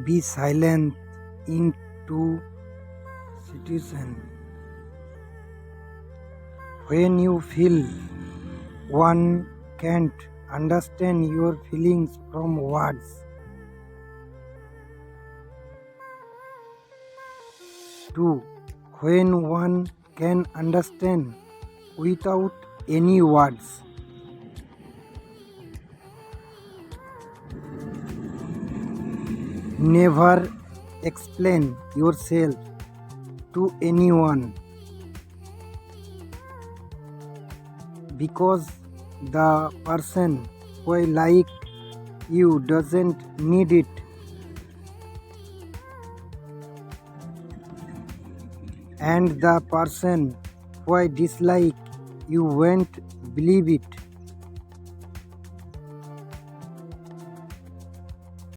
Be silent into situation. When you feel one can't understand your feelings from words. 2. When one can understand without any words. Never explain yourself to anyone because the person who like you doesn't need it. And the person who dislike you won't believe it.